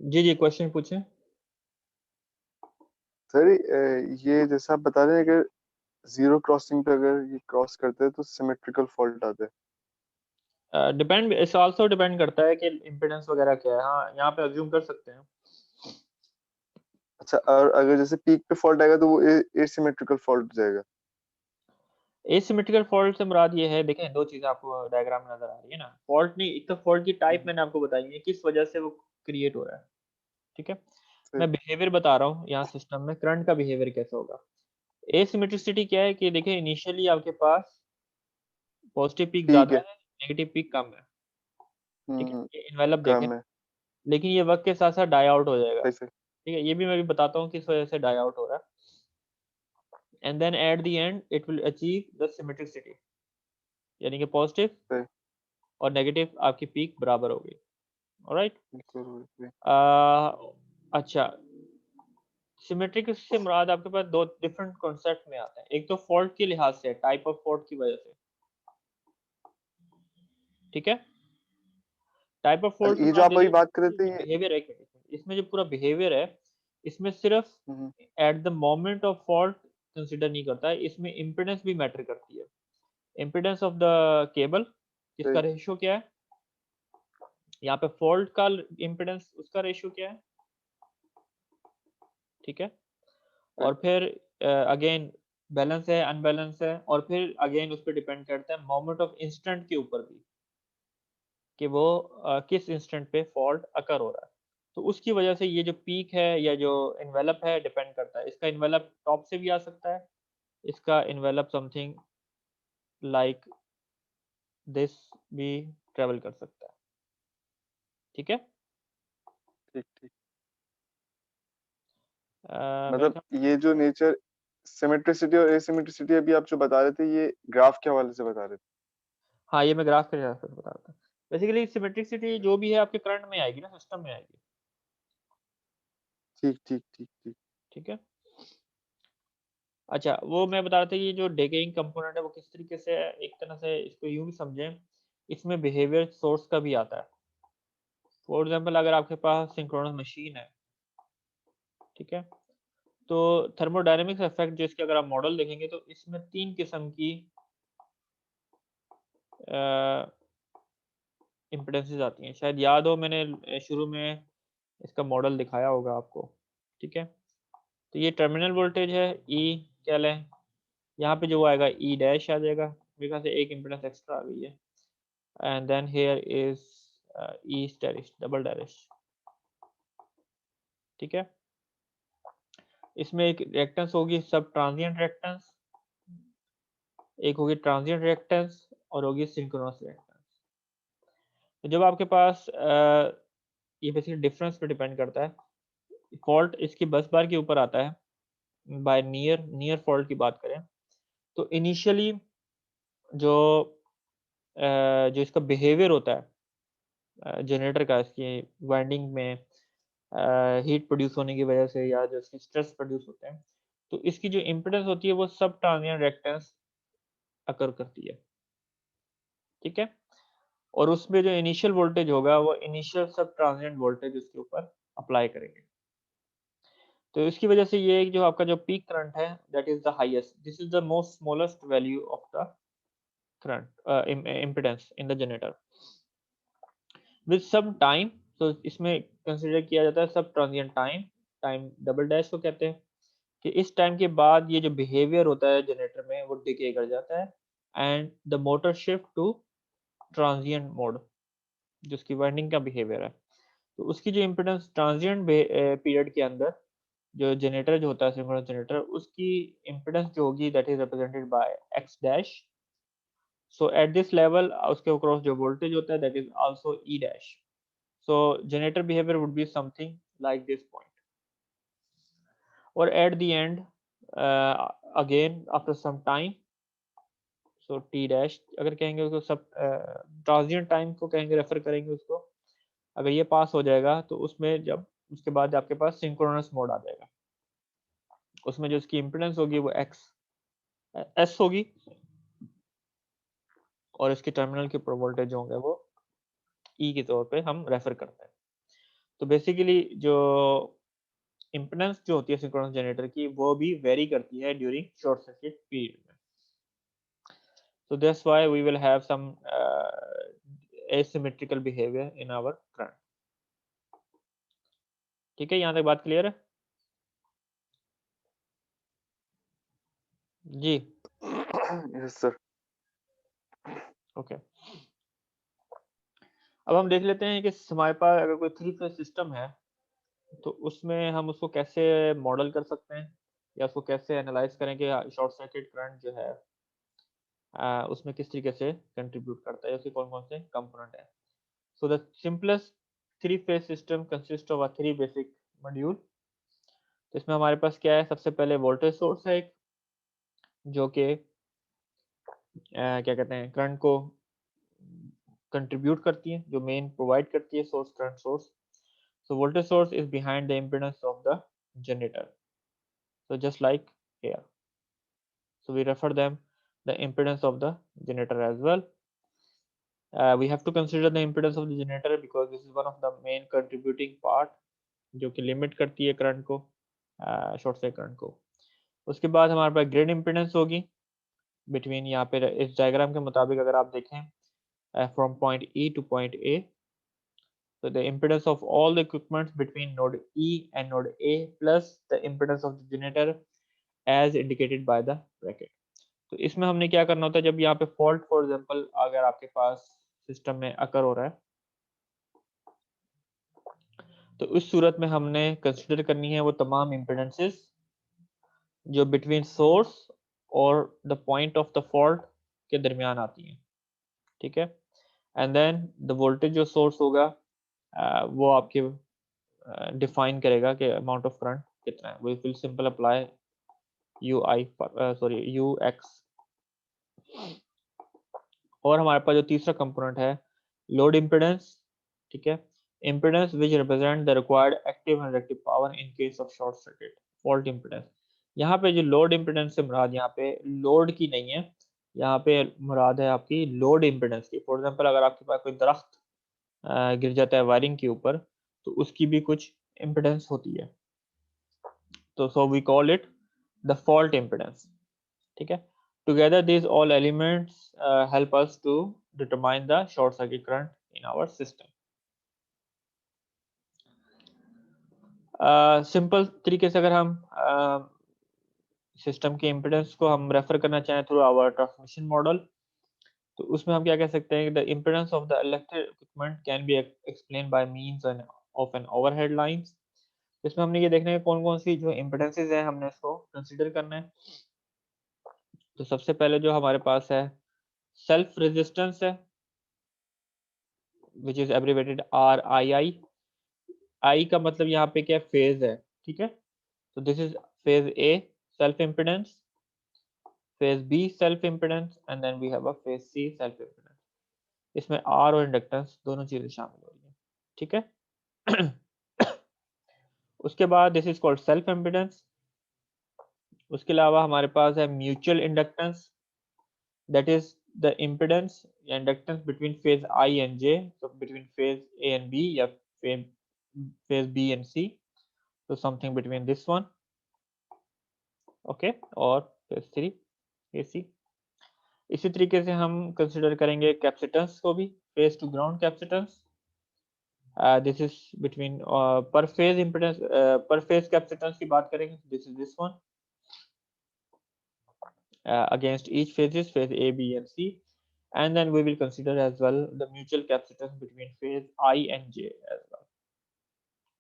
जी जी, question पूछें। Sir ये जैसा आप बता रहे हैं, अगर जीरो क्रॉसिंग पे अगर ये क्रॉस करते हैं तो सिमेट्रिकल फॉल्ट आता है। डिपेंड, इस आल्सो डिपेंड करता है कि इम्पीडेंस वगैरह क्या है। हाँ, यहाँ पे अज्यूम कर सकते हैं। अच्छा, और अगर जैसे पीक पे फॉल्ट आएगा तो वो एसिमेट्रिकल फॉल्ट हो जाएगा। एसिमेट्रिकल फॉल्ट से मुराद ये है, देखें दो चीजें आपको डायग्राम में नजर आ रही है ना। फॉल्ट नहीं, एक तो फॉल्ट की टाइप हम्म, मैंने आपको बताई है, किस वजह से वो क्रिएट हो रहा है। ठीक है, सही। मैं बिहेवियर बता रहा हूँ यहाँ सिस्टम में, करंट का बिहेवियर कैसे होगा। एसिमेट्रिसिटी क्या है कि देखिए इनिशियली आपके पास पॉजिटिव पीक ठीक ज्यादा है। है, नेगेटिव पीक कम है। ठीक है, हम्म। ये इन्वेलप देखें, कम है। लेकिन ये वक्त के साथ साथ डाई आउट हो जाएगा। सही सही। ठीक है, ये भी मैं भी बताता हूँ किस वजह से डाई आउट हो रहा है। And then at the end it will achieve the symmetricity, यानी कि पॉजिटिव सही। और नेगेटिव आपकी पीक बराबर होगी। ऑलराइट। बिल्कुल सही। अच्छा, सिमेट्रिक से मुराद आपके पास दो डिफरेंट कॉन्सेप्ट में आता है। एक तो फॉल्ट के लिहाज से, टाइप ऑफ फॉल्ट की वजह से। ठीक है, टाइप ऑफ फॉल्ट अच्छा, से ये जो मुराद आप ये अभी बात कर रहे थे ये। बिहेवियर है। इसमें जो पूरा बिहेवियर है, इसमें सिर्फ hmm, at the moment of fault consider नहीं करता है, इसमें इम्पीडेंस भी मैटर करती है। इम्पीडेंस ऑफ द केबल, इसका सही। रेशियो क्या है, यहाँ पे फॉल्ट का इम्पीडेंस उसका रेशियो क्या है। ठीक है, सही। और फिर अगेन बैलेंस है अनबैलेंस है, और फिर अगेन उस पर डिपेंड करता है मोमेंट ऑफ इंस्टेंट के ऊपर भी, कि वो किस इंस्टेंट पे फॉल्ट अकर हो रहा है। तो उसकी वजह से ये जो पीक है या जो इन्वेलप है डिपेंड करता है। इसका इन्वेलप टॉप से भी आ सकता है, इसका इन्वेलप समथिंग लाइक दिस भी ट्रेवल कर सकता है। ठीक है, ठीक ठीक। मेरे मतलब ख्याल, ये जो नेचर सिमेट्रिसिटी और एसिमेट्रिसिटी अभी आप जो बता रहे थे, ये ग्राफ के हवाले से बता रहे थे। हाँ ये मैं ग्राफ के हिसाब से बता रहा था। बेसिकली सिमेट्रिसिटी जो भी है आपके करंट में आएगी ना, सिस्टम में आएगी। ठीक ठीक ठीक ठीक। ठीक है, अच्छा वो मैं बता रहा था, ये जो डिकेइंग कंपोनेंट है वो किस तरीके से है, एक तरह से इसको यूं भी समझें, इसमें बिहेवियर सोर्स का भी आता है। फॉर एग्जांपल अगर आपके पास सिंक्रोनस मशीन है, ठीक है, तो थर्मोडायनेमिक्स इफेक्ट जो इसके अगर आप मॉडल देखेंगे तो इसमें तीन किस्म की इम्पिडेंसेस आती हैं। शायद याद हो, मैंने शुरू में इसका मॉडल दिखाया होगा आपको। ठीक है, तो ये टर्मिनल वोल्टेज है, ई क्या लें, यहाँ पे जो वो आएगा ई डैश आ जाएगा, मेरे ख्याल से एक इम्पिडेंस एक्स्ट्रा आ गई है। And then here is E asterisk double dash. ठीक है, इसमें एक रिएक्टेंस होगी सब ट्रांजिएंट रिएक्टेंस, एक होगी ट्रांजिएंट रिएक्टेंस, और होगी सिंक्रोनस रिएक्टेंस। तो जब आपके पास ये बेसिकली डिफरेंस पे डिपेंड करता है। फॉल्ट इसकी बस बार के ऊपर आता है बाय नियर नियर फॉल्ट की बात करें तो इनिशियली जो जो इसका बिहेवियर होता है जनरेटर का, इसकी वाइंडिंग में हीट प्रोड्यूस होने की वजह से या जो इसकी स्ट्रेस प्रोड्यूस होते हैं, तो इसकी जो इम्पिडेंस होती है वो सब ट्रांजिएंट रिएक्टेंस अकर करती है। ठीक है, और उसमें जो इनिशियल वोल्टेज होगा वो इनिशियल सब ट्रांजिएंट वोल्टेज उसके ऊपर अप्लाई करेंगे। तो इसकी वजह से ये जो आपका जो पीक करंट है that is the highest, this is the most smallest value of the current impedance in the generator with some time. तो इसमें कंसीडर किया जाता है सब transient time, time double dash को कहते हैं, कि इस टाइम के बाद ये जो बिहेवियर होता है जनरेटर में वो डिके कर जाता है and the motor shift to transient mode, जो उसकी वाइंडिंग का बिहेवियर है। तो उसकी जो इम्पिडेंस ट्रांजिएंट पीरियड के अंदर जो जनरेटर जो होता है सिंक्रोनस जनरेटर, उसकी इम्पिडेंस जो होगी that is represented by X dash. So at this level उसके अक्रॉस जो वोल्टेज होता है that is also E dash. So generator behaviour would be something like this point, और at the end again after some time, so T dash अगर कहेंगे उसको, सब transient time को कहेंगे, रेफर करेंगे उसको। अगर ये पास हो जाएगा तो उसमें जब उसके बाद आपके पास सिंक्रोनस मोड आ जाएगा, उसमें जो उसकी इम्पिडेंस होगी वो एक्स एस होगी, और इसके टर्मिनल के ऊपर वोल्टेज होंगे वो ई के तौर पे हम रेफर करते हैं। तो बेसिकली जो इम्पीडेंस जो होती है सिंक्रोनस जनरेटर की वो भी वेरी करती है ड्यूरिंग शॉर्ट सर्किट पीरियड में। So that's why we will have some asymmetrical behavior in our current. ठीक है, यहाँ तक बात क्लियर है जी? Yes sir. ओके, अब हम देख लेते हैं कि हमारे पास अगर कोई 3 फेज सिस्टम है तो उसमें हम उसको कैसे मॉडल कर सकते हैं या उसको कैसे एनालाइज करें कि शॉर्ट सर्किट करंट जो है उसमें किस तरीके से कंट्रीब्यूट करता है, उसके कौन कौन से कंपोनेंट है। So the simplest 3 phase system consist of a 3 basic module. तो इसमें हमारे पास क्या है, सबसे पहले वोल्टेज सोर्स है एक, जो कि क्या कहते हैं करंट को कंट्रीब्यूट करती है, जो मेन प्रोवाइड करती है source, current source. So voltage source is behind the impedance of the generator. So just like here. So we refer them the impedance of the generator as well. We have to consider the impedance of the generator because this is one of the main contributing part जो कि limit करती है current को, short circuit current को। उसके बाद हमारे पास grid impedance होगी बिटवीन, यहाँ पे इस डायग्राम के मुताबिक अगर आप देखें from point E two point A, so the impedance of all the equipment between node E and node A plus the impedance of the generator as indicated by the bracket। तो इसमें हमने क्या करना होता है, जब यहाँ पे फॉल्ट फॉर एग्जांपल अगर आपके पास सिस्टम में अकर हो रहा है तो उस सूरत में हमने कंसिडर करनी है वो तमाम इम्पीडेंसेस जो बिटवीन सोर्स और the point of the fault के दरमियान आती हैं, ठीक है। एंड देन द वोल्टेज जो सोर्स होगा वो आपके डिफाइन करेगा कि अमाउंट ऑफ करंट कितना है। We will simple apply U I sorry U X. और हमारे पास जो तीसरा कंपोनेंट है लोड इम्पीडेंस, ठीक है, impedance which represent the required active and reactive power in case of short circuit fault impedance. यहाँ पे जो लोड इम्पीडेंस से मुराद यहाँ पे लोड की नहीं है, यहाँ पे मुराद है आपकी लोड इम्पीडेंस की। फॉर एग्जांपल अगर आपके पास कोई दरख्त गिर जाता है वायरिंग के ऊपर तो उसकी भी कुछ इम्पीडेंस होती है, तो so we call it the fault impedance, ठीक है। Together these all elements help us to determine the short circuit current in our system। Simple तरीके से अगर हम सिस्टम के इम्पीडेंस को हम रेफर करना चाहें थ्रू आवर ट्रांसमिशन मॉडल, तो उसमें हम क्या कह सकते हैं, the impedance of the electric equipment can be explain by means of an overhead lines. इसमें हमने ये देखना है कौन कौन सी जो इम्पीडेंसेस है हमने इसको कंसीडर करना है। तो सबसे पहले जो हमारे पास है सेल्फ रेजिस्टेंस है विच इज एब्रिवेटेड RII। आई का मतलब यहाँ पे क्या फेज है, ठीक है। तो this is phase A self impedance, phase B self impedance and then we have a phase C self impedance. इसमें आर और इंडक्टेंस दोनों चीजें शामिल हो रही है, ठीक है। उसके बाद this is called self impedance. उसके अलावा हमारे पास है mutual inductance, that is the impedance या inductance between phase I and J, so between phase A and B या phase B and C, so something between this one, okay, और phase 3 AC। इसी तरीके से हम कंसिडर करेंगे capacitance को भी, phase to ground capacitance. This is between पर फेज इम्पीडेंस, पर फेज कैपेसिटेंस की बात करेंगे, this is this one against each phases, phase A, B and C, and then we will consider as well the mutual capacitance between phase I and J as well,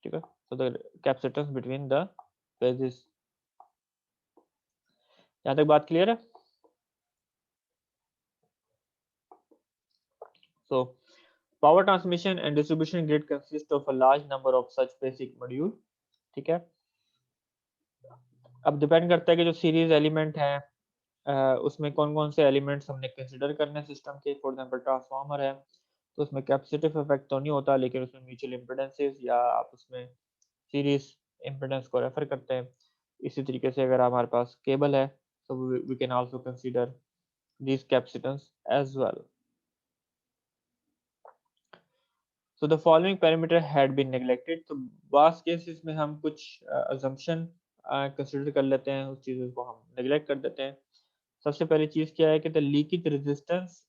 ठीक है। so the capacitance between the phases, यहाँ तक बात clear है। so power transmission and distribution grid consist of a large number of such basic module, ठीक है। अब depend करता है कि जो सीरीज एलिमेंट है उसमें कौन कौन से एलिमेंट्स हमने कंसिडर करने हैं सिस्टम के। फॉर एग्जांपल ट्रांसफार्मर है तो उसमें कैपेसिटिव इफेक्ट तो नहीं होता, लेकिन उसमें म्यूचुअल इम्पीडेंसेस या आप उसमें सीरीज इम्पीडेंस को रेफर करते हैं। इसी तरीके से अगर हमारे पास केबल है तो we can also consider this capacitance as well. So the following parameter had been neglected. तो बास केसेस में हम कुछ assumption कंसिडर कर लेते हैं, उस चीज़ों को हम नेग्लेक्ट कर देते हैं। सबसे पहली चीज़ क्या है कि the leakage resistance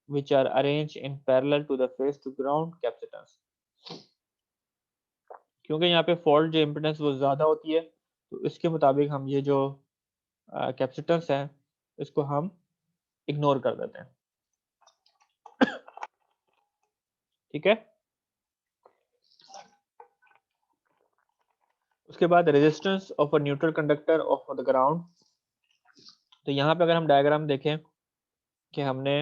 which are arranged in parallel to the phase to ground capacitance। क्योंकि यहाँ पे फॉल्ट जो इम्पिडेंस वो ज़्यादा होती है, तो इसके मुताबिक हम ये जो कैपेसिटेंस है इसको हम इग्नोर कर देते हैं। ठीक है, उसके बाद resistance of a neutral conductor of the ground. तो यहाँ पे अगर हम डायग्राम देखें कि हमने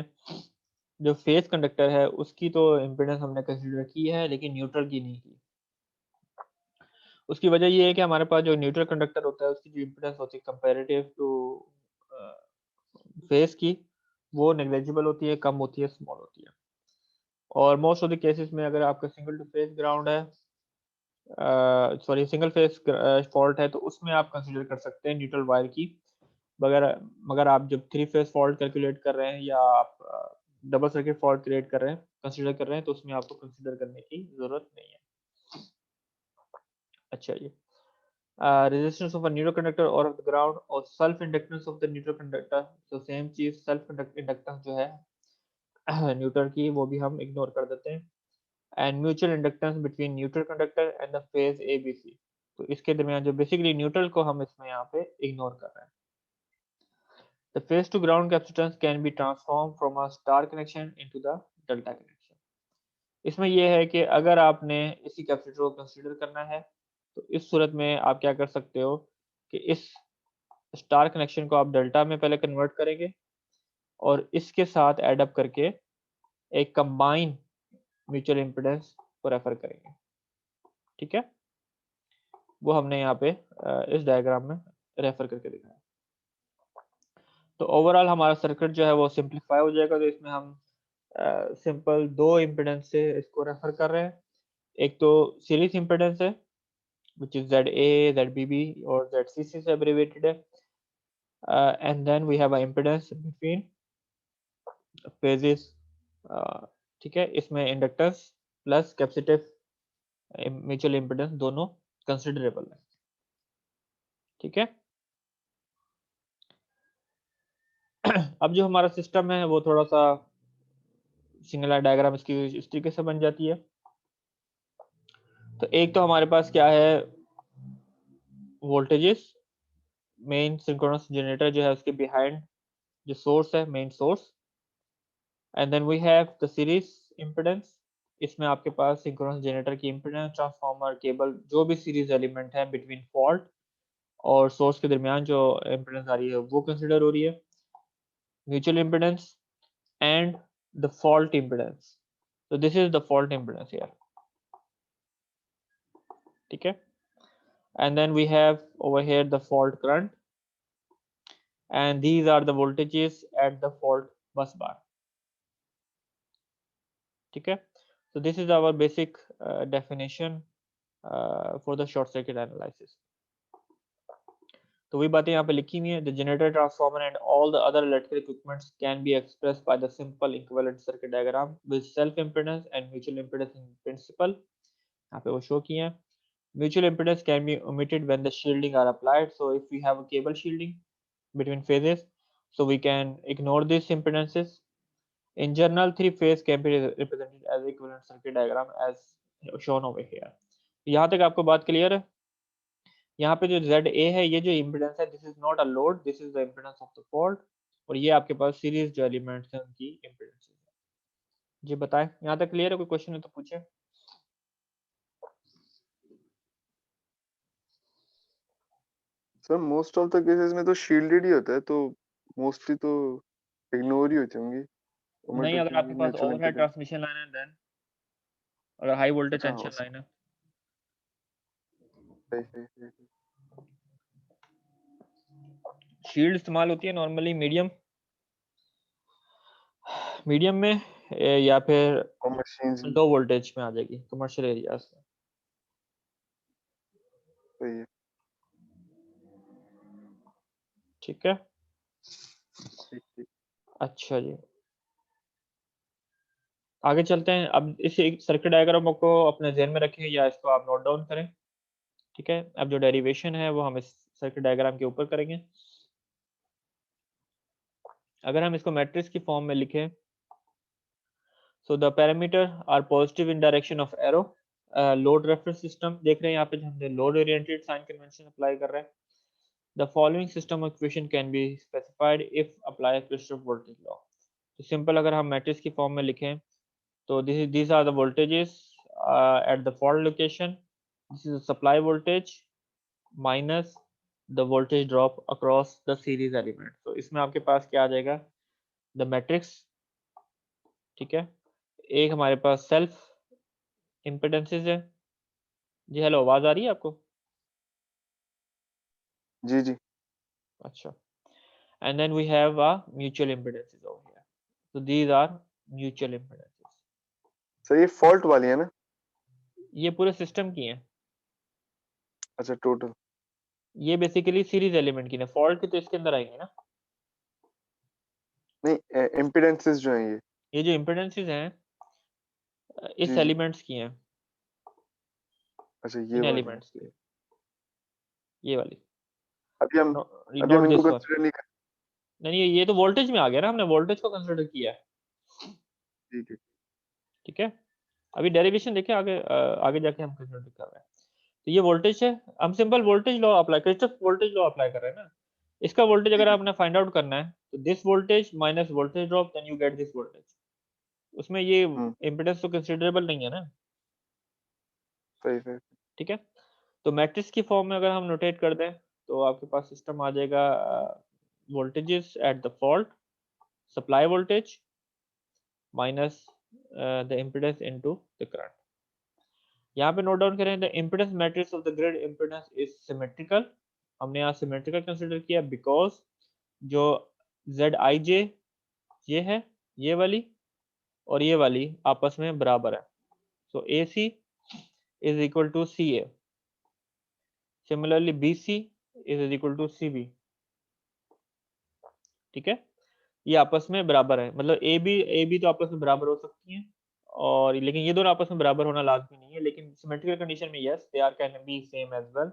जो फेस कंडक्टर है उसकी तो इम्पिडेंस हमने कंसीडर की है, लेकिन न्यूट्रल की नहीं की। उसकी वजह ये है कि हमारे पास जो न्यूट्रल कंडक्टर होता है उसकी जो इम्पिडेंस होती है कंपैरेटिव टू फेस की, वो नेग्लिजिबल होती है, कम होती है, स्मॉल होती है। और मोस्ट ऑफ द केसेस में अगर आपका सिंगल टू फेस ग्राउंड है, सॉरी सिंगल फेस फॉल्ट है, तो उसमें आप कंसीडर कर सकते हैं न्यूट्रल वायर की। मगर मगर आप जब थ्री फेस फॉल्ट कैलकुलेट कर रहे हैं या आप डबल सर्किट फॉल्ट क्रिएट कर रहे हैं, कंसीडर कर रहे हैं, तो उसमें आपको कंसीडर करने की जरूरत नहीं है। अच्छा जी, resistance of a neutral conductor or of the ground और self inductance of the neutral conductor। तो सेम चीज सेल्फ इंडक्टेंस जो है न्यूट्रल की, वो भी हम इग्नोर कर देते हैं। And mutual inductance between neutral conductor and the phase A B C. तो इसके दरमियान जो बेसिकली न्यूट्रल को हम इसमें यहाँ पे इग्नोर कर रहे हैं। The phase to ground capacitance can be transformed from a star connection into the delta connection। इसमें यह है कि अगर आपने इसी कैपेसिटर को कंसीडर करना है, तो इस सूरत में आप क्या कर सकते हो कि इस स्टार कनेक्शन को आप डेल्टा में पहले कन्वर्ट करेंगे और इसके साथ एड अप करके एक कंबाइन म्यूचुअल इंपेडेंस को रेफर करेंगे। ठीक है, वो हमने यहाँ पे इस डायग्राम में रेफर करके दिखाया। तो ओवरऑल हमारा सर्किट जो है वो सिंप्लीफाई हो जाएगा। तो इसमें हम सिंपल दो इम्पिडेंस से इसको रेफर कर रहे हैं। एक तो सीरीज इम्पिडेंस है which is ZA, ZBB और ZCC से abbreviated है, and then we have a impedance between phases। ठीक है, इसमें inductance plus capacitive mutual impedance दोनों कंसिडरेबल है। ठीक है, अब जो हमारा सिस्टम है वो थोड़ा सा सिंगल डायग्राम इसकी इस तरीके से बन जाती है। तो एक तो हमारे पास क्या है, वोल्टेजेस, मेन सिंक्रोनस जनरेटर जो है उसके बिहाइंड जो सोर्स है, main source, and then we have the series impedance. इसमें आपके पास सिंक्रोनस जनरेटर की इम्पिडेंस, ट्रांसफार्मर, केबल, जो भी सीरीज एलिमेंट है बिटवीन फॉल्ट और सोर्स के दरमियान जो इम्पिडेंस आ रही है वो कंसिडर हो रही है। Mutual impedance and the fault impedance. तो this is the fault impedance here. ठीक है, and then we have over here the fault current, and these are the voltages at the fault bus bar। ठीक है, so this is our basic definition for the short circuit analysis। तो वही बातें यहाँ पे लिखी हुई हैं। The generator, transformer and all the other electrical equipments can be expressed by the simple equivalent circuit diagram with self impedance and mutual impedance in principle। यहाँ पे वो शो किए हैं। Mutual impedance can be omitted when the shielding are applied। So if we have a cable shielding between phases, so we can ignore these impedances। In general, three phase can be represented as equivalent circuit diagram as shown over here। यहाँ तक आपको बात clear है? यहाँ पे जो ZA है, ये जो इम्पिडेंस है, this is not a load, this is the impedance of the fault, और ये आपके पास सीरीज जो एलिमेंट्स हैं उनकी इम्पिडेंस है। जी बताएं, यहाँ तक क्लियर है? कोई क्वेश्चन है तो पूछे। Sir most of the cases में तो शील्डेड ही होता है, तो मोस्टली तो इग्नोर ही होती होंगी, ओमिट नहीं, होती अगर होंगी आपके पास mutual overhead impedance. Transmission line है, देन अगर हाई वोल्टेज अच्छा हाँ, टेंशन लाइन है। सही सही सही सही। शील्ड इस्तेमाल होती है नॉर्मली मीडियम में या फिर और मशीन्स भी लो वोल्टेज में आ जाएगी कमर्शियल एरियाज में। सही है। ठीक है, ठीक ठीक। अच्छा जी। आगे चलते हैं। अब इस सर्किट डायग्राम को अपने ध्यान में रखें या इसको आप नोट डाउन करें, ठीक है। अब जो डेरिवेशन है वो हम इस सर्किट डायग्राम के ऊपर करेंगे। अगर हम इसको मैट्रिक्स की फॉर्म में लिखें, so the parameter are positive in direction of arrow. Load reference system देख रहे हैं यहाँ पे, हमने load oriented sign convention apply कर रहे हैं। The following system equation can be specified if apply Kirchhoff voltage law. तो सिंपल अगर हम मैट्रिक्स की फॉर्म में लिखें तो these are the voltages at the fault location. This is the supply voltage minus the voltage drop across the series element. तो इसमें आपके पास क्या आ जाएगा, the matrix, ठीक है। एक हमारे पास सेल्फ इम्पिडेंसेस है। जी हेलो, आवाज आ रही है आपको? जी जी। अच्छा। and then we have a mutual impedances over here. So these are mutual impedances. Sir ये फॉल्ट वाली है ना? ये पूरे सिस्टम की हैं। अच्छा टोटल। ये बेसिकली सीरीज एलिमेंट की ना, फॉल्ट की तो इसके अंदर आएंगे ना। नहीं इम्पीडेंसेस जो है ये जो इम्पिडेंसेस हैं इस जी जी। एलिमेंट्स की हैं, अच्छा ये इन वाली एलिमेंट्स की, है। ये वाली। अभी हम अभी हम नॉट इनको दिस वन। कंसिडर नहीं कर। नहीं, ये तो वोल्टेज में आ गया ना, हमने वोल्टेज को कंसिडर किया है, ठीक है। ठीक है। अभी डेरिवेशन देखें आगे, आगे जाके हम कंसिडर कर रहे हैं। तो ये वोल्टेज है, हम simple voltage law apply, Kirchhoff voltage law apply कर रहे हैं ना। इसका वोल्टेज अगर ठीक है। आपने फाइंड आउट करना है तो this voltage minus voltage drop, then you get this voltage. उसमें ये हम्म। इम्पीडेंस तो कंसिडरेबल नहीं है ना, सही सही। ठीक है। तो मैट्रिक्स की फॉर्म में अगर हम नोटेट कर दें तो आपके पास सिस्टम आ जाएगा, voltages at the fault, supply voltage minus the impedance into the current. यहाँ पे नोट डाउन करें, the impedance matrix of the grid impedance is symmetrical. हमने यहाँ सिमेट्रिकल कंसीडर किया बिकॉज जो Zij ये है, ये वाली और ये वाली आपस में बराबर है। So AC is equal to CA, similarly BC is equal to CB, ठीक है। ये आपस में बराबर है, मतलब ए बी तो आपस में बराबर हो सकती हैं, और लेकिन ये दोनों आपस में बराबर होना लाजमी नहीं है, लेकिन सिमेट्रिकल कंडीशन में yes they are can be same as well.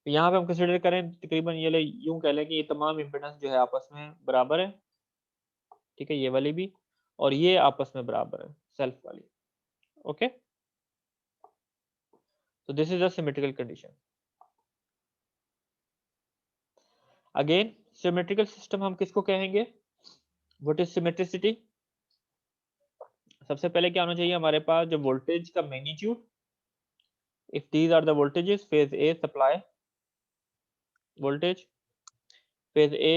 तो यहाँ पे हम कंसिडर करें तकरीबन ये यूं कह लें कि ये तमाम इम्पिडेंस जो है आपस में बराबर है, ठीक है, ये वाली भी और ये आपस में बराबर है, सेल्फ वाली। ओके, तो this is a symmetrical condition. Again symmetrical system हम किसको कहेंगे, व्हाट इज सिमेट्रिसिटी। सबसे पहले क्या होना चाहिए हमारे पास, जो वोल्टेज का magnitude, if these are the voltages, phase A supply voltage, phase A,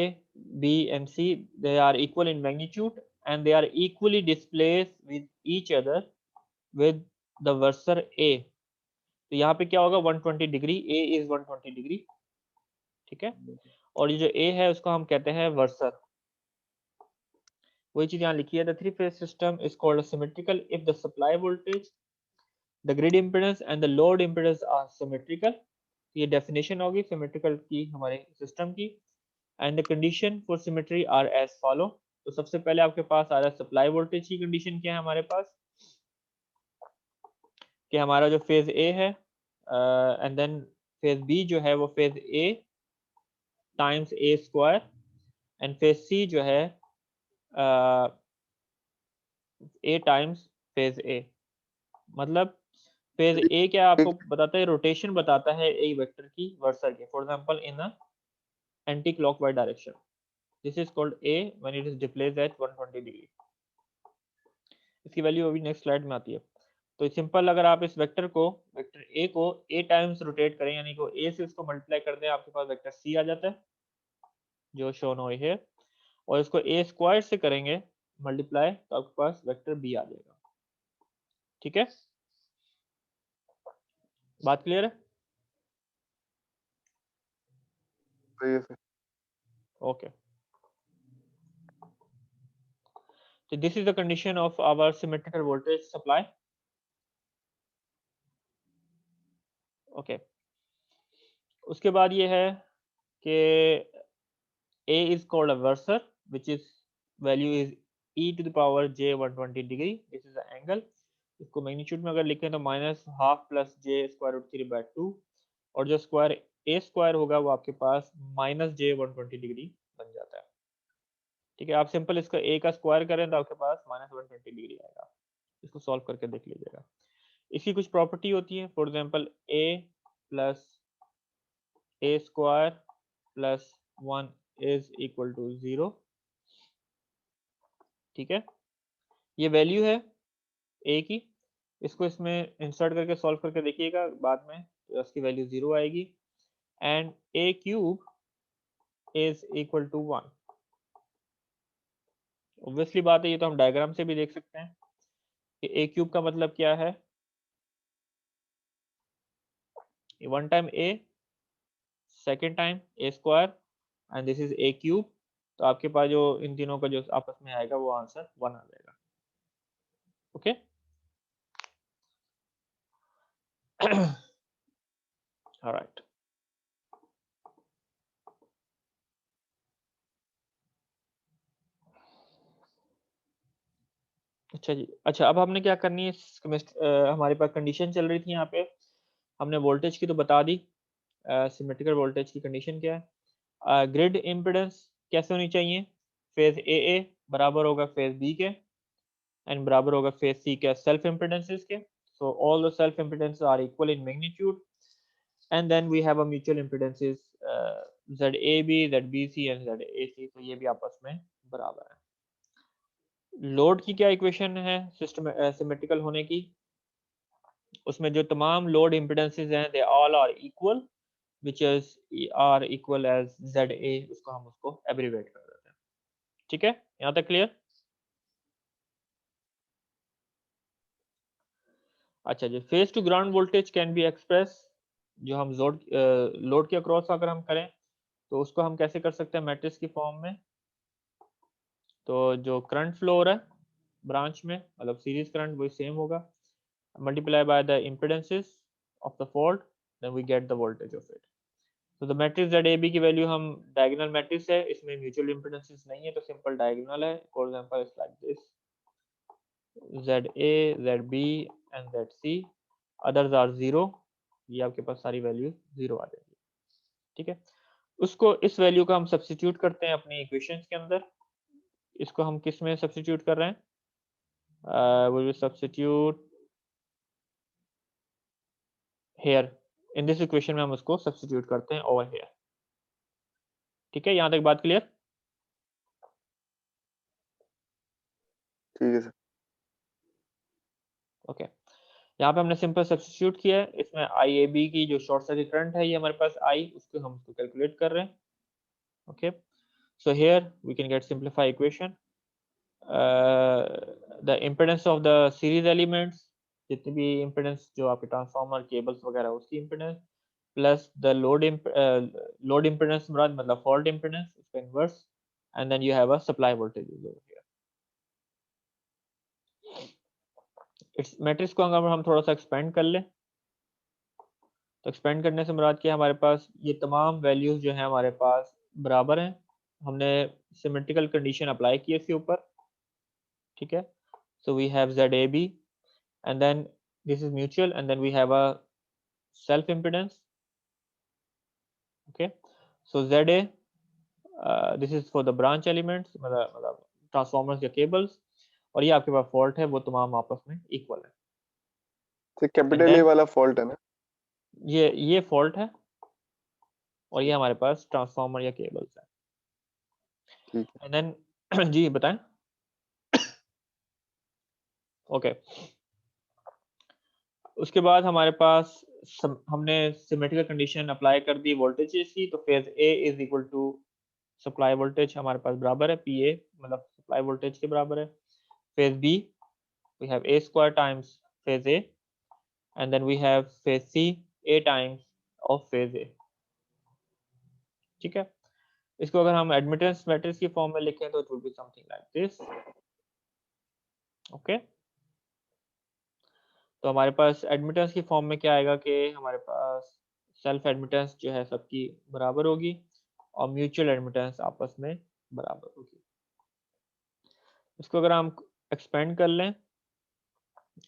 B and C, they are equal in magnitude and they are equally displaced with each other with the versor A। तो यहाँ पे क्या होगा, 120 degree, A is 120 degree, ठीक है। और ये जो A है उसको हम कहते हैं वर्सर। वही चीज यहाँ लिखी है, the three phase system is called symmetrical if the supply voltage, the grid impedance and the load impedance are symmetrical. ये डेफिनेशन होगी सिमेट्रिकल की हमारे सिस्टम की। And the condition for symmetry are as follow. तो सबसे पहले आपके पास आ रहा है सप्लाई वोल्टेज की कंडीशन क्या है हमारे पास, कि हमारा जो फेज ए है एंड देन फेज बी जो है वो phase A times A square, and phase C जो है ए टाइम्स फेज ए। मतलब फेज ए क्या आपको एक बताता है, रोटेशन बताता है ए वेक्टर की वर्सर के, for example in a anti clockwise direction, this is called a when it is displaced at 120 degree. इसकी वैल्यू अभी नेक्स्ट स्लाइड में आती है। तो सिंपल अगर आप इस वेक्टर को, वेक्टर ए को ए टाइम्स रोटेट करें, यानी को ए से उसको मल्टीप्लाई कर दें, आपके पास वेक्टर सी आ जाता है जो शोन हुई है, और इसको ए स्क्वायर से करेंगे मल्टीप्लाई तो आपके पास वेक्टर बी आ जाएगा, ठीक है। बात क्लियर है? सही है sir. Okay, so this is the condition of our symmetrical voltage supply। okay, उसके बाद ये है कि A is called a versor which is value is e to the power j 120 degree, this is angle. इसको magnitude में अगर लिखें तो minus half plus J square root 3/2, और जो स्क्वायर ए स्क्वायर होगा वो आपके पास माइनस जे 120 डिग्री बन जाता है। ठीक है, आप सिंपल इसका ए का स्क्वायर करें तो आपके पास माइनस 120 डिग्री आएगा। इसको सॉल्व करके देख लीजिएगा। इसकी कुछ प्रॉपर्टी होती है, for example A plus A square plus 1 is equal to 0। ठीक है, ये वैल्यू है ए की, इसको इसमें इंसर्ट करके सॉल्व करके देखिएगा बाद में, तो इसकी वैल्यू 0 आएगी। And A cube is equal to 1। Obviously बात है, ये तो हम डायग्राम से भी देख सकते हैं कि ए क्यूब का मतलब क्या है, 1 time A, second time A square, and this is a cube. तो आपके पास जो इन तीनों का जो आपस में आएगा वो आंसर 1 आ जाएगा। Okay alright. अच्छा जी, अच्छा अब हमने क्या करनी है, हमारे पास कंडीशन चल रही थी यहाँ पे, हमने वोल्टेज की तो बता दी, सिमेट्रिकल वोल्टेज की कंडीशन क्या है। ग्रिड इम्पिडेंस कैसे होनी चाहिए, फेज ए बराबर होगा फेज बी के, एंड बराबर होगा फेज सी के सेल्फ इम्पिडेंसेस के। So all the self impedance are equal in magnitude, and then we have a mutual impedances ZAB, ZBC and ZAC, तो ये भी आपस में बराबर है। लोड की क्या इक्वेशन है सिस्टम सिमेट्रिकल होने की, उसमें जो तमाम लोड इम्पिडेंसेस हैं they all are equal, which is are equal as ZA, उसको हम उसको एब्रीवेट कर देते हैं। ठीक है, यहाँ तक क्लियर। अच्छा जी, phase to ground voltage can be express, जो हम लोड के अक्रॉस अगर हम करें तो उसको हम कैसे कर सकते हैं मैट्रिक्स की फॉर्म में। तो जो करंट फ्लो हो रहा है ब्रांच में, मतलब सीरीज करंट वही सेम होगा, multiply by the impedances of the fault, then we get the voltage of it. तो द मैट्रिक्स ZAB की वैल्यू हम डायगोनल मैट्रिक्स है, इसमें म्यूचुअल इम्पिडेंसेस नहीं है तो सिंपल डायगोनल है। For example it's like this, ZA, ZB and ZC, others are 0, ये आपके पास सारी वैल्यू 0 आ जाएगी। ठीक है, उसको इस वैल्यू का हम सब्स्टिट्यूट करते हैं अपनी इक्वेशंस के अंदर। इसको हम किस में सब्स्टिट्यूट कर रहे हैं, we will substitute here, in this equation में हम उसको सब्स्टिट्यूट करते हैं over here। ठीक है, यहाँ तक बात क्लियर। ठीक है सर। ओके, यहाँ पे हमने सिंपल सब्स्टिट्यूट किया है, इसमें IAB की जो शॉर्ट सर्किट करंट है ये हमारे पास आई, उसको हम उसको कैलकुलेट कर रहे हैं। Okay, so here we can get simplify equation, the impedance of the series elements, जितनी भी इम्पिडेंस जो आपके ट्रांसफार्मर केबल्स वगैरह उसकी impedance, plus the load impedance मतलब फॉल्ट इम्पिडेंस, उसका inverse, and then you have a supply voltage over here. इस matrix को अगर हम थोड़ा सा एक्सपेंड कर लें तो एक्सपेंड करने से मुराद क्या है, हमारे पास ये तमाम वैल्यूज जो है हमारे पास बराबर हैं, हमने सिमेट्रिकल कंडीशन अप्लाई की है इसके ऊपर। ठीक है, so we have ZAB and then this is mutual, and then we have a self impedance। okay, so ZA, this is for the branch elements, मतलब ट्रांसफॉर्मर्स या केबल्स, और ये आपके पास फॉल्ट है वो तमाम आपस में इक्वल है। तो एंड कैपिटल ए देन वाला फॉल्ट है ना। ये फॉल्ट है और ये हमारे पास ट्रांसफॉर्मर या केबल्स है। ठीक है। एंड देन जी बताएं। ओके, उसके बाद हमारे पास हमने सिमेट्रिकल कंडीशन अप्लाई कर दी वोल्टेजेस की, तो phase A is equal to supply voltage हमारे पास बराबर है PA, मतलब सप्लाई वोल्टेज के बराबर है। Phase B we have A square times phase A, and then we have phase C A times of phase A। ठीक है, इसको अगर हम एडमिटेंस मैट्रिक्स की फॉर्म में लिखें तो it will be something like this. Okay, तो हमारे पास एडमिटेंस की फॉर्म में क्या आएगा कि हमारे पास सेल्फ एडमिटेंस जो है सबकी बराबर होगी और म्यूचुअल एडमिटेंस आपस में बराबर होगी। इसको अगर हम एक्सपेंड कर लें,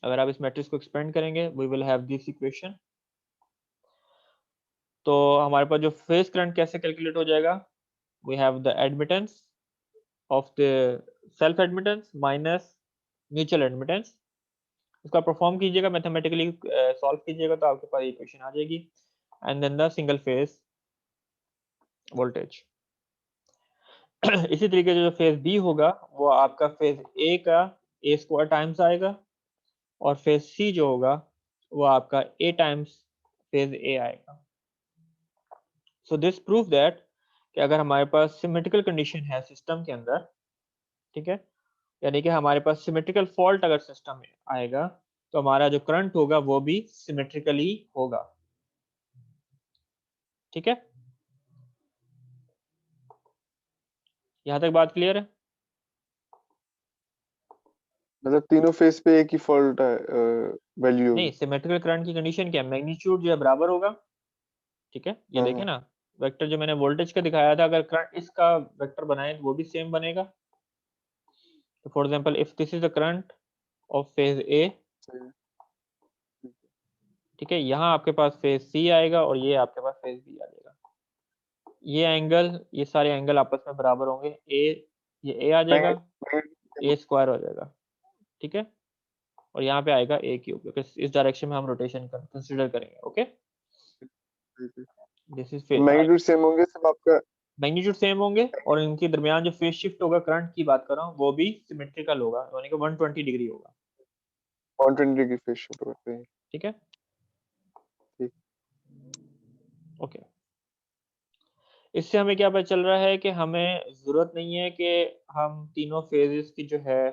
अगर आप इस मैट्रिक्स को एक्सपेंड करेंगे, we will have this equation. तो हमारे पास जो फेज करंट कैसे कैलकुलेट हो जाएगा, we have the admittance of the self admittance minus mutual admittance. इसका परफॉर्म कीजिएगा, मैथमेटिकली सॉल्व कीजिएगा, तो आपके पास इक्वेशन आ जाएगी। And then the single phase voltage. इसी तरीके से जो फेज बी होगा वो आपका फेज ए का ए स्क्वायर टाइम्स आएगा, और फेज सी जो होगा वो आपका ए टाइम्स फेज ए आएगा। सो दिस प्रूव दैट कि अगर हमारे पास सिमेट्रिकल कंडीशन है सिस्टम के अंदर, ठीक है, यानी कि हमारे पास सिमेट्रिकल फॉल्ट अगर सिस्टम में आएगा, तो हमारा जो करंट होगा वो भी सिमेट्रिकली होगा। ठीक है, यहां तक बात क्लियर है? मतलब तीनों फेस पे एक ही फॉल्ट वैल्यू नहीं, होगी। सिमेट्रिकल करंट की कंडीशन क्या है, मैग्नीट्यूड जो है बराबर होगा। ठीक है, ये हाँ देखें हाँ ना, वेक्टर जो मैंने वोल्टेज का दिखाया था, अगर करंट इसका वेक्टर बनाए तो वो भी सेम बनेगा। तो for example if this is the current of phase A, सही है, ठीक है। ठीक है, यहाँ आपके पास फेज सी आएगा और ये आपके पास फेज बी आ जाएगा। ये एंगल, ये सारे एंगल आपस में बराबर होंगे। ये ए आ जाएगा, ए स्क्वायर हो जाएगा। ठीक है, और यहाँ पे आएगा ए क्यूब, क्योंकि इस डायरेक्शन में हम रोटेशन कंसिडर करेंगे। ओके, ठीक है। दिस इज तो फेज। मैग्नीट्यूड सेम होंगे, सब आपका मैग्नीट्यूड सेम होंगे, और इनके दरमियान जो फेज शिफ्ट होगा, करंट की बात कर रहा हूँ, वो भी सिमेट्रिकल होगा, यानी कि 120 डिग्री होगा। 120 डिग्री फेज शिफ्ट होते हैं। ठीक है, ठीक। ओके। इससे हमें क्या पता चल रहा है कि हमें जरूरत नहीं है कि हम तीनों फेजेस की जो है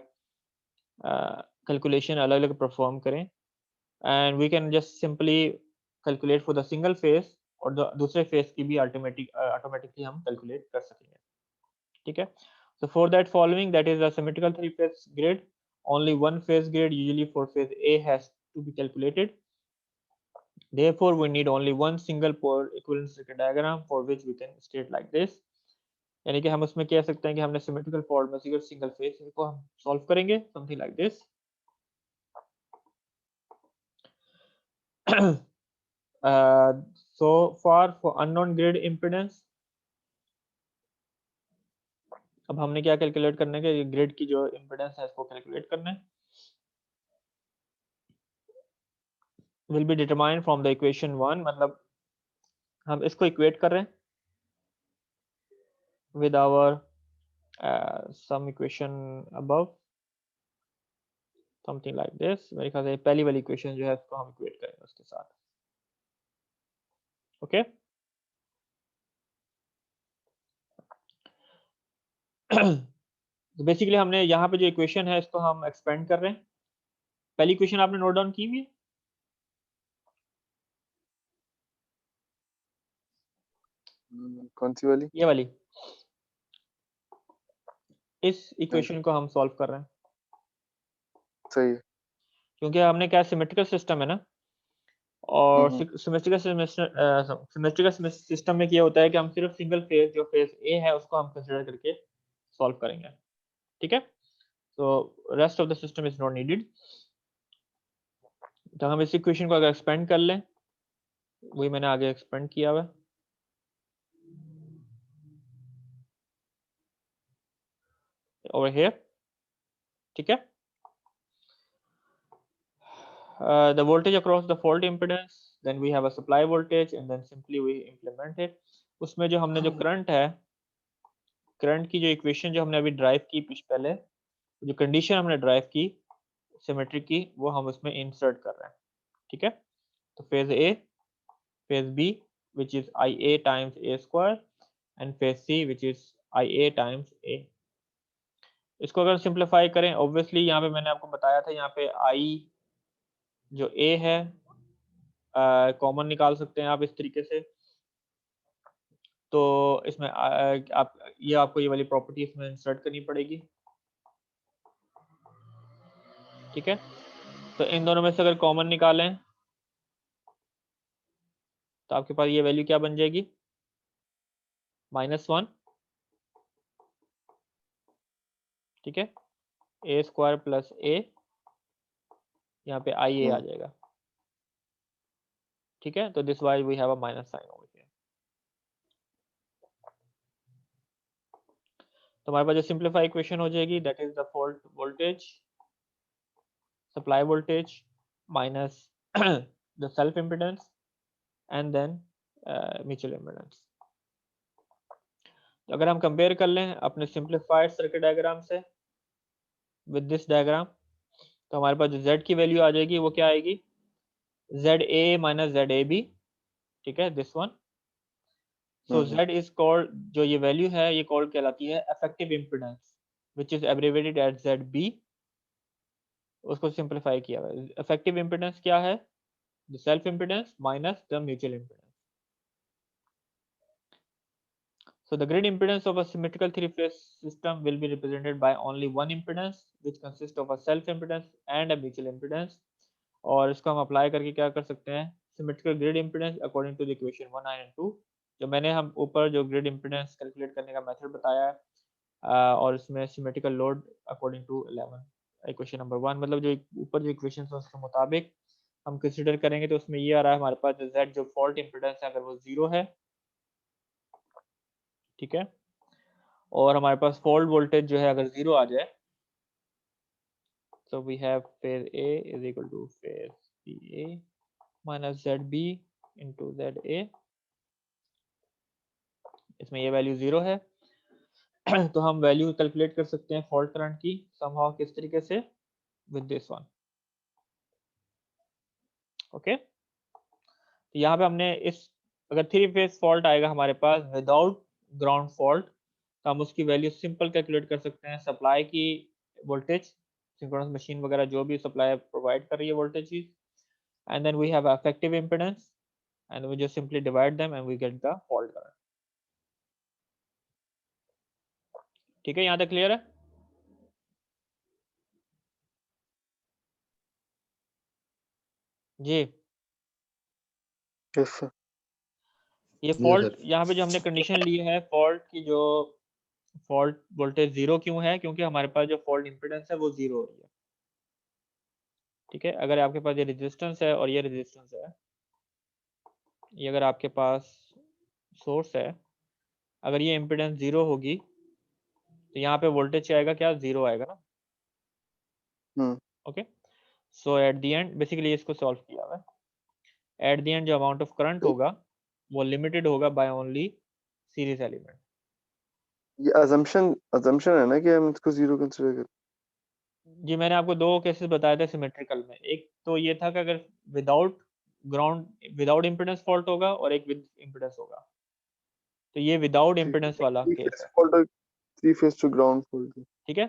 कैलकुलेशन अलग अलग परफॉर्म करें, and we can just simply calculate for the single phase, और दूसरे फेज की भी ऑटोमेटिकली हम कैलकुलेट कर सकेंगे। ठीक है, so for that following, that is a symmetrical three phase grid, only one phase grid usually for phase A has to be calculated. Therefore we need only one single pole equivalent circuit diagram, for which we can state like this। यानी कि हम उसमें कह सकते हैं कि हमने symmetrical form में सिंगल फेज को हम सॉल्व करेंगे, something like this. So far for unknown grid impedance, अब हमने क्या कैलकुलेट करने के, ग्रिड की जो इम्पीडेंस है इसको कैलकुलेट करना है। will be determined from the equation 1, मतलब हम इसको इक्वेट कर रहे हैं with our some equation above, something like this। मेरे ख्याल से पहली वाली इक्वेशन जो है इसको हम इक्वेट करेंगे उसके साथ। ओके, तो बेसिकली हमने यहाँ पे जो इक्वेशन है इसको हम एक्सपेंड कर रहे हैं। पहली इक्वेशन आपने नोट डाउन की हुई है? कौन सी वाली? ये वाली, इस नहीं, इक्वेशन को हम सॉल्व कर रहे हैं, सही है। क्योंकि हमने क्या सिमेट्रिकल सिस्टम है ना, और हम्म, सिमेट्रिकल सिस्टम में क्या होता है कि हम सिर्फ सिंगल फेज, जो फेज ए है उसको हम कंसिडर करके सॉल्व करेंगे। ठीक है, तो rest of the system is not needed. तो हम इस इक्वेशन को अगर एक्सपेंड कर लें, वही मैंने आगे एक्सपेंड किया हुआ है over here। ठीक है, the voltage across the fault impedance, then we have a supply voltage, and then simply we implement it। उसमें जो हमने जो करंट है, करंट की जो इक्वेशन जो हमने अभी ड्राइव की पहले, जो कंडीशन हमने ड्राइव की सिमेट्री की, वो हम उसमें इंसर्ट कर रहे हैं। ठीक है, तो phase A, phase B which is IA times A square, and phase C which is IA times A। इसको अगर सिंप्लीफाई करें, ऑब्वियसली यहाँ पे मैंने आपको बताया था, यहाँ पे I जो A है कॉमन निकाल सकते हैं आप इस तरीके से। तो इसमें आप ये आपको ये वाली प्रॉपर्टी इसमें इंसर्ट करनी पड़ेगी। ठीक है, तो इन दोनों में से अगर कॉमन निकालें तो आपके पास ये वैल्यू क्या बन जाएगी, -1। ठीक है, ए स्क्वायर प्लस ए, यहाँ पे आई ए आ हम्म, जाएगा, ठीक है। तो this why we have a minus sign over here. तो हमारे पास जो सिंप्लीफाई इक्वेशन हो जाएगी, that is the fault voltage, supply voltage minus the self impedance and then mutual impedance. तो अगर हम कंपेयर कर लें अपने सिंप्लीफाइड सर्किट डायग्राम से विद दिस डायग्राम, तो हमारे पास जो z की वैल्यू आ जाएगी वो क्या आएगी, ZA माइनस ZAB, ठीक है, this one. So hmm, Z is called, जो ये वैल्यू है ये कॉल्ड कहलाती है effective impedance, which is abbreviated at ZB। उसको सिंप्लीफाई किया हुआ है। इफेक्टिव इम्पीडेंस क्या है, the self impedance minus the mutual impedance. So the grid impedance of a symmetrical three-phase system will be represented by only one impedance, which consists of a self-impedance and a mutual impedance. और इसको हम apply करके क्या कर सकते हैं, symmetrical grid impedance according to the equation 1 and 2, जो मैंने हम ऊपर जो ग्रिड इम्पीडेंस कैलकुलेट करने का मेथड बताया है, और इसमें symmetrical load according to 11 equation number 1, मतलब जो ऊपर जो इक्वेशन है उसके मुताबिक हम कंसीडर करेंगे तो उसमें ये आ रहा है हमारे पास Z जो फॉल्ट इम्पीडेंस है अगर वो 0 है, ठीक है, और हमारे पास फॉल्ट वोल्टेज जो है अगर 0 आ जाए, so we have phase A is equal to phase BA minus ZB into ZA, इसमें ये वैल्यू 0 है। तो हम वैल्यू कैलकुलेट कर सकते हैं फॉल्ट करंट की समहाउ किस तरीके से, विद दिस वन, ओके। तो यहाँ पे हमने इस, अगर थ्री फेज फॉल्ट आएगा हमारे पास विदाउट ग्राउंड फॉल्ट, तो हम उसकी वैल्यू सिंपल कैलकुलेट कर सकते हैं सप्लाई की वोल्टेज, सिंक्रोनस मशीन वगैरह जो भी सप्लाई प्रोवाइड कर रही है voltage, and then we have effective impedance and we just simply divide them and we get the fault current, ठीक है, यहाँ तक क्लियर है। जी, यस सर। ये यस फॉल्ट सर। यहाँ पे जो हमने कंडीशन ली है फॉल्ट की, जो फॉल्ट वोल्टेज 0 क्यों है, क्योंकि हमारे पास जो फॉल्ट इम्पिडेंस है वो 0 हो रही है, ठीक है। अगर आपके पास ये रेजिस्टेंस है और ये रेजिस्टेंस है, ये अगर आपके पास सोर्स है, अगर ये इम्पिडेंस 0 होगी तो यहाँ पे वोल्टेज आएगा क्या, 0 आएगा ना, hmm, okay. So at the end basically इसको सॉल्व किया हुआ है, एट द एंड जो अमाउंट ऑफ करंट होगा वो लिमिटेड होगा बाय ओनली सीरीज एलिमेंट। ये अजम्पशन है ना कि हम इसको जीरो कंसीडर करें। जी, मैंने आपको दो केसेस बताए थे सिमेट्रिकल में, एक तो ये था कि अगर without ground without impedance fault होगा और एक विद इम्पिडेंस होगा, तो ये विदाउट ठीक है, इम्पिडेंस वाला थ्री केस फेज है, फॉल्ट और three phase to ground fault. ठीक है।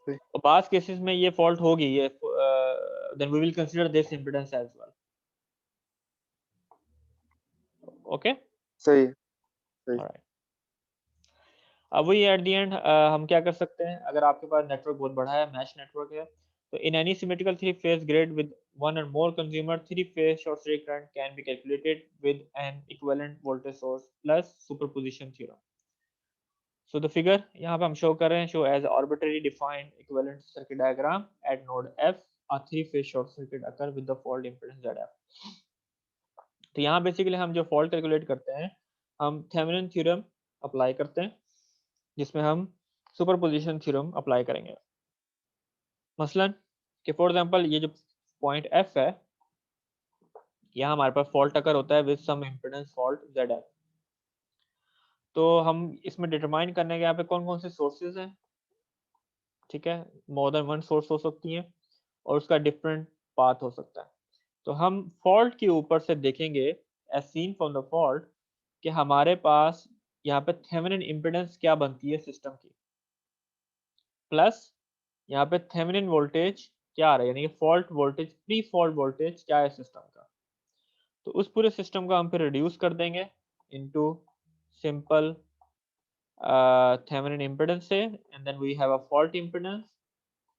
सही। और बास केसेस में ये फॉल्ट होगी, ये then we will consider this impedance as well, okay, सही है, सही। ऑलराइट। अब वही एट द एंड हम क्या कर सकते हैं, अगर आपके पास नेटवर्क बहुत बड़ा है, मैश नेटवर्क है, तो in any symmetrical three phase grid with one or more consumer, three phase short circuit current can be calculated with an equivalent voltage source plus superposition theorem. So the figure यहाँ पे हम show कर रहे हैं, show as arbitrary defined equivalent circuit diagram at node F, a three phase short circuit occur with the fault impedance ZF. तो यहाँ basically हम जो फॉल्ट कैलकुलेट करते हैं, हम थेवेनिन थ्योरम अप्लाई करते हैं, जिसमें हम सुपरपोजिशन थ्योरम अप्लाई करेंगे। मसलन कि फॉर एग्जांपल ये जो पॉइंट F है, यहाँ हमारे पास फॉल्ट अकर होता है with some impedance fault ZF। तो हम इसमें डिटरमाइन करने के यहाँ पे कौन कौन से सोर्सेज हैं, ठीक है, मोर देन वन सोर्स हो सकती हैं और उसका डिफरेंट पाथ हो सकता है। तो हम फॉल्ट के ऊपर से देखेंगे as seen from the fault कि हमारे पास यहाँ पे थेवेनिन इम्पीडेंस क्या बनती है सिस्टम की, प्लस यहाँ पे थेवेनिन वोल्टेज क्या आ रहा है, यानी कि fault voltage, pre fault voltage क्या है सिस्टम का। तो उस पूरे सिस्टम को हम फिर रिड्यूस कर देंगे इनटू सिंपल Thevenin impedance से, and then we have a fault impedance,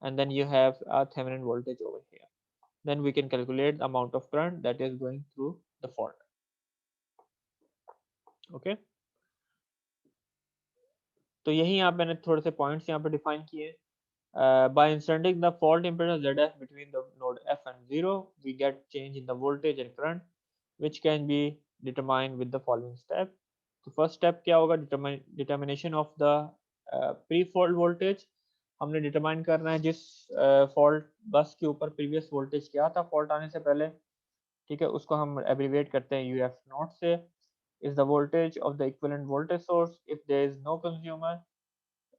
and then you have a Thevenin voltage over here. Then we can calculate the amount of current that is going through the fault. Okay. तो यही यहाँ पे मैंने थोड़े से points यहाँ पे define किए। By inserting the fault impedance ZF between the node F and 0, we get change in the voltage and current, which can be determined with the following step. तो first step क्या होगा? Determination of the pre-fault voltage. हमने determine करना है जिस fault bus के ऊपर previous voltage क्या था fault आने से पहले, ठीक है, उसको हम abbreviate करते हैं UF नॉट से. Is the voltage of the equivalent voltage source. If there is no consumer,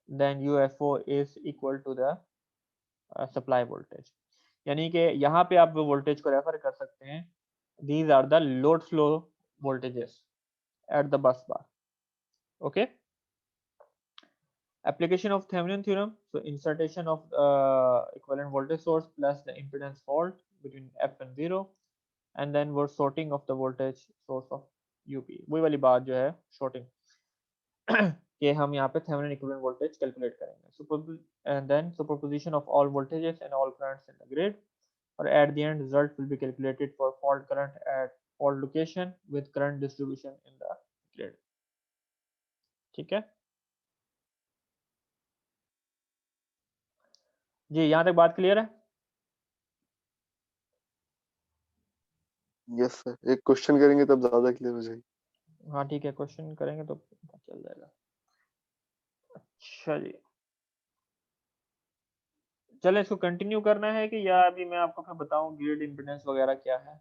then UFO is equal to the supply voltage. यानी कि यहाँ पे आप वोल्टेज को रेफर कर सकते हैं. These are the load flow voltages at the bus bar. Okay. Application of Thevenin theorem. So insertion of equivalent voltage source plus the impedance fault between F and 0, and then we're sorting of the voltage source of UP. वही वाली बात जो है sorting कि हम यहाँ पे Thevenin equivalent voltage calculate करेंगे. And then superposition of all voltages and all currents in the grid, or at the end result will be calculated for fault current at fault location with current distribution in the grid. ठीक है जी, यहाँ तक बात clear है? Yes sir, एक question करेंगे तब ज्यादा क्लियर हो जाएगी. हाँ ठीक है, क्वेश्चन करेंगे तो पता चल जाएगा. अच्छा जी, चलो इसको कंटिन्यू करना है कि या अभी मैं आपको फिर बताऊं ग्रिड इम्पीडेंस वगैरह क्या है?